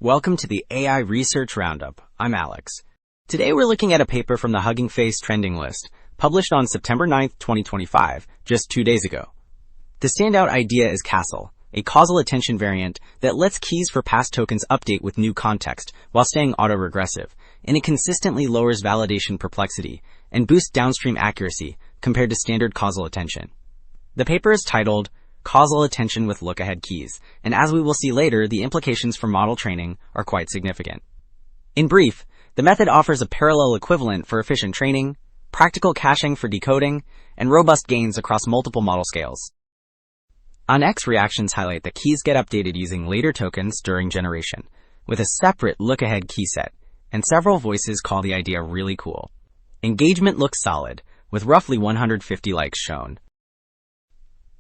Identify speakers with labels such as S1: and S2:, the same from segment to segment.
S1: Welcome to the AI Research Roundup. I'm Alex. Today we're looking at a paper from the Hugging Face trending list, published on September 9th, 2025, just 2 days ago. The standout idea is CASL, a causal-attention variant that lets keys for past tokens update with new context while staying autoregressive, and it consistently lowers validation perplexity and boosts downstream accuracy compared to standard causal attention. The paper is titled Causal Attention with Lookahead Keys, and as we will see later, the implications for model training are quite significant. In brief, the method offers a parallel equivalent for efficient training, practical caching for decoding, and robust gains across multiple model scales. On-X reactions highlight that keys get updated using later tokens during generation, with a separate lookahead key set, and several voices call the idea really cool. Engagement looks solid, with roughly 150 likes shown.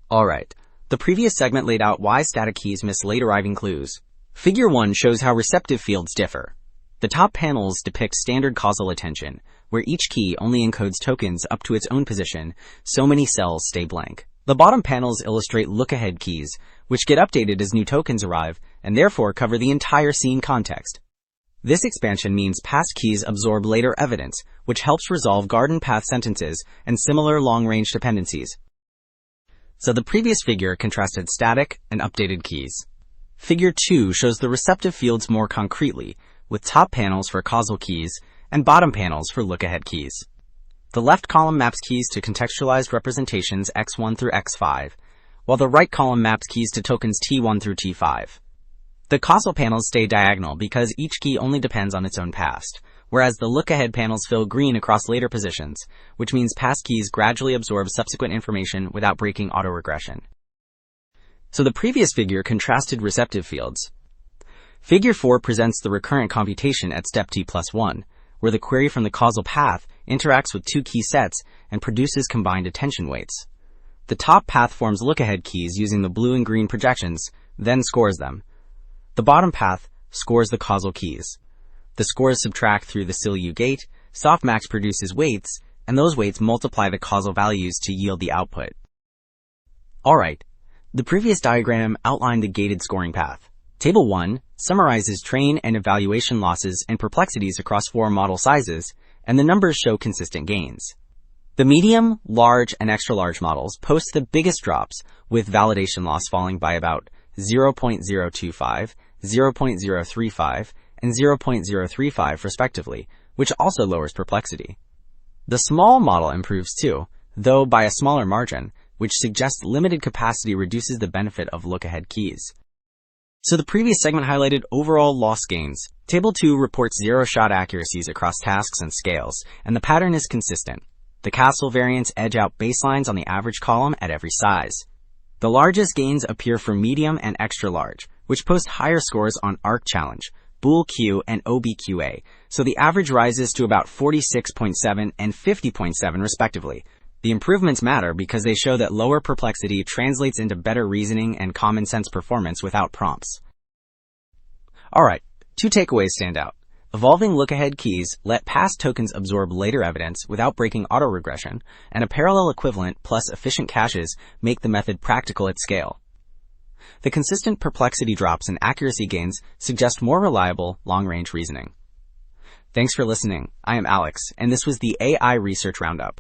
S1: Alright. The previous segment laid out why static keys miss late arriving clues. Figure 1 shows how receptive fields differ. The top panels depict standard causal attention, where each key only encodes tokens up to its own position, so many cells stay blank. The bottom panels illustrate lookahead keys, which get updated as new tokens arrive, and therefore cover the entire scene context. This expansion means past keys absorb later evidence, which helps resolve garden path sentences and similar long-range dependencies. So the previous figure contrasted static and updated keys. Figure 2 shows the receptive fields more concretely, with top panels for causal keys and bottom panels for lookahead keys. The left column maps keys to contextualized representations x1 through x5, while the right column maps keys to tokens t1 through t5. The causal panels stay diagonal because each key only depends on its own past, whereas the lookahead panels fill green across later positions, which means past keys gradually absorb subsequent information without breaking autoregression. So the previous figure contrasted receptive fields. Figure 4 presents the recurrent computation at step t+1, where the query from the causal path interacts with two key sets and produces combined attention weights. The top path forms lookahead keys using the blue and green projections, then scores them. The bottom path scores the causal keys. The scores subtract through the CILU gate, softmax produces weights, and those weights multiply the causal values to yield the output. Alright, the previous diagram outlined the gated scoring path. Table 1 summarizes train and evaluation losses and perplexities across 4 model sizes, and the numbers show consistent gains. The medium, large, and extra-large models post the biggest drops, with validation loss falling by about 0.025, 0.035, and 0.035 respectively, which also lowers perplexity. The small model improves too, though by a smaller margin, which suggests limited capacity reduces the benefit of lookahead keys. So the previous segment highlighted overall loss gains. Table 2 reports zero-shot accuracies across tasks and scales, and the pattern is consistent. The CASL variants edge out baselines on the average column at every size. The largest gains appear for medium and extra-large, which post higher scores on ARC Challenge, Bool Q, and OBQA, so the average rises to about 46.7 and 50.7 respectively. The improvements matter because they show that lower perplexity translates into better reasoning and common sense performance without prompts. Alright, 2 takeaways stand out. Evolving lookahead keys let past tokens absorb later evidence without breaking autoregression, and a parallel equivalent plus efficient caches make the method practical at scale. The consistent perplexity drops and accuracy gains suggest more reliable, long-range reasoning. Thanks for listening. I am Alex, and this was the AI Research Roundup.